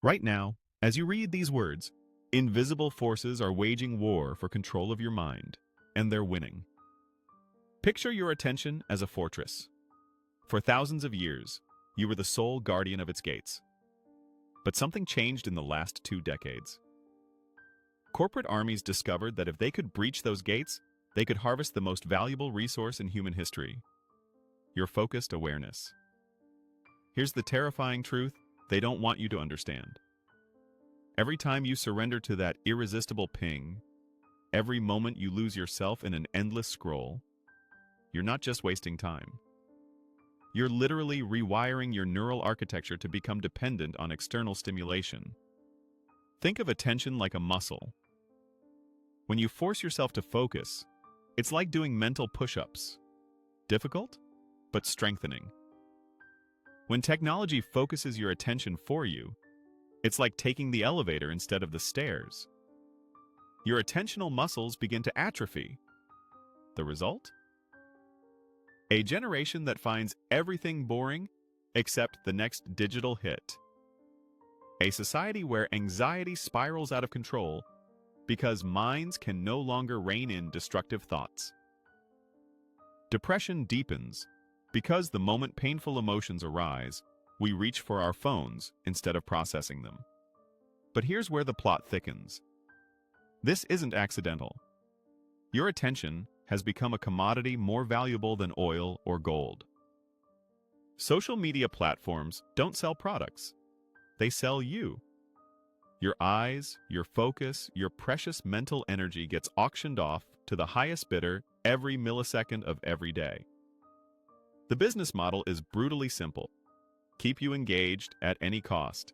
Right now, as you read these words, invisible forces are waging war for control of your mind, and they're winning. Picture your attention as a fortress. For thousands of years, you were the sole guardian of its gates. But something changed in the last 2 decades. Corporate armies discovered that if they could breach those gates, they could harvest the most valuable resource in human history: your focused awareness. Here's the terrifying truth they don't want you to understand. Every time you surrender to that irresistible ping, every moment you lose yourself in an endless scroll, you're not just wasting time. You're literally rewiring your neural architecture to become dependent on external stimulation. Think of attention like a muscle. When you force yourself to focus, it's like doing mental push-ups. Difficult, but strengthening. When technology focuses your attention for you, it's like taking the elevator instead of the stairs. Your attentional muscles begin to atrophy. The result? A generation that finds everything boring except the next digital hit. A society where anxiety spirals out of control because minds can no longer rein in destructive thoughts. Depression deepens because the moment painful emotions arise, we reach for our phones instead of processing them. But here's where the plot thickens. This isn't accidental. Your attention has become a commodity more valuable than oil or gold. Social media platforms don't sell products. They sell you. Your eyes, your focus, your precious mental energy gets auctioned off to the highest bidder every millisecond of every day. The business model is brutally simple. Keep you engaged at any cost.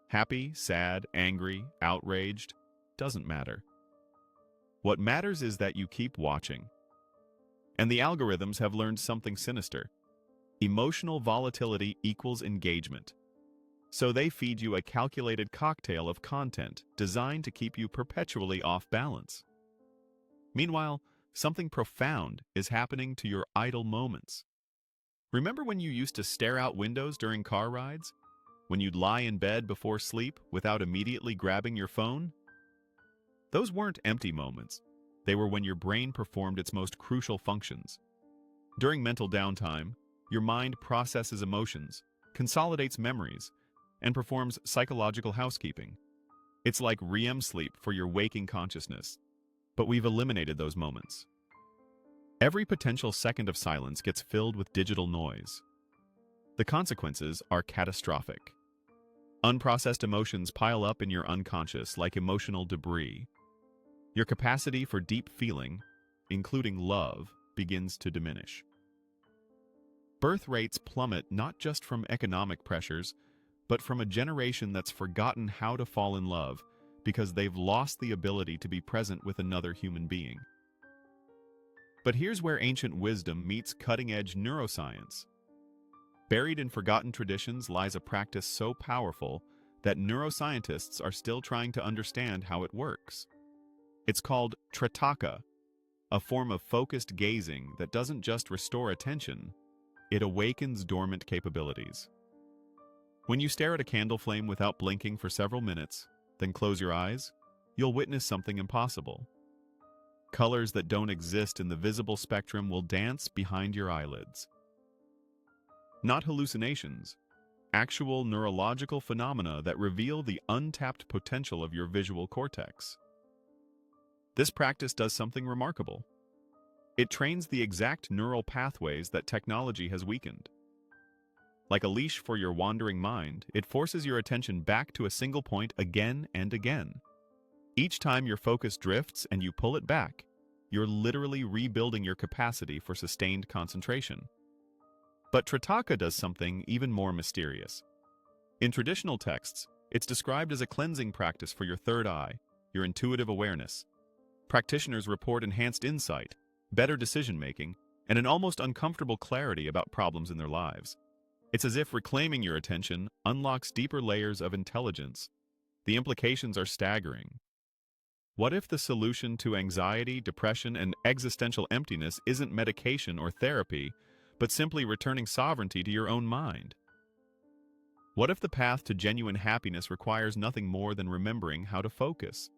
Happy, sad, angry, outraged, doesn't matter. What matters is that you keep watching. And the algorithms have learned something sinister. Emotional volatility equals engagement. So they feed you a calculated cocktail of content designed to keep you perpetually off balance. Meanwhile, something profound is happening to your idle moments. Remember when you used to stare out windows during car rides? When you'd lie in bed before sleep without immediately grabbing your phone? Those weren't empty moments. They were when your brain performed its most crucial functions. During mental downtime, your mind processes emotions, consolidates memories, and performs psychological housekeeping. It's like REM sleep for your waking consciousness. But we've eliminated those moments. Every potential second of silence gets filled with digital noise. The consequences are catastrophic. Unprocessed emotions pile up in your unconscious like emotional debris. Your capacity for deep feeling, including love, begins to diminish. Birth rates plummet not just from economic pressures, but from a generation that's forgotten how to fall in love because they've lost the ability to be present with another human being. But here's where ancient wisdom meets cutting-edge neuroscience. Buried in forgotten traditions lies a practice so powerful that neuroscientists are still trying to understand how it works. It's called tritaka, a form of focused gazing that doesn't just restore attention, it awakens dormant capabilities. When you stare at a candle flame without blinking for several minutes, then close your eyes, you'll witness something impossible. Colors that don't exist in the visible spectrum will dance behind your eyelids. Not hallucinations, actual neurological phenomena that reveal the untapped potential of your visual cortex. This practice does something remarkable. It trains the exact neural pathways that technology has weakened. Like a leash for your wandering mind, it forces your attention back to a single point again and again. Each time your focus drifts and you pull it back, you're literally rebuilding your capacity for sustained concentration. But Tritaka does something even more mysterious. In traditional texts, it's described as a cleansing practice for your third eye, your intuitive awareness. Practitioners report enhanced insight, better decision-making, and an almost uncomfortable clarity about problems in their lives. It's as if reclaiming your attention unlocks deeper layers of intelligence. The implications are staggering. What if the solution to anxiety, depression, and existential emptiness isn't medication or therapy, but simply returning sovereignty to your own mind? What if the path to genuine happiness requires nothing more than remembering how to focus?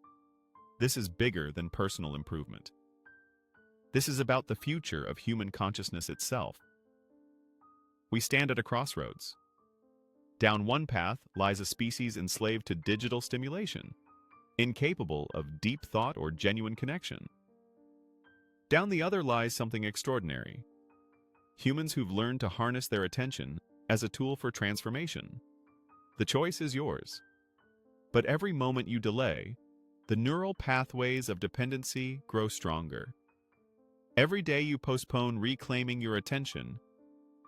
This is bigger than personal improvement. This is about the future of human consciousness itself. We stand at a crossroads. Down one path lies a species enslaved to digital stimulation, incapable of deep thought or genuine connection. Down the other lies something extraordinary. Humans who've learned to harness their attention as a tool for transformation. The choice is yours. But every moment you delay, the neural pathways of dependency grow stronger. Every day you postpone reclaiming your attention,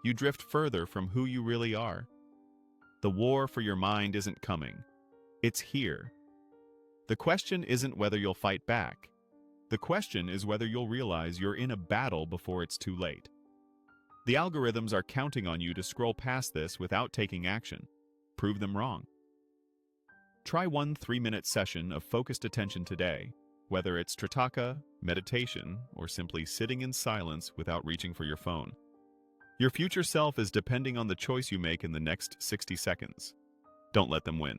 you drift further from who you really are. The war for your mind isn't coming. It's here. The question isn't whether you'll fight back. The question is whether you'll realize you're in a battle before it's too late. The algorithms are counting on you to scroll past this without taking action. Prove them wrong. Try one 3-minute session of focused attention today, whether it's tritaka, meditation, or simply sitting in silence without reaching for your phone. Your future self is depending on the choice you make in the next 60 seconds. Don't let them win.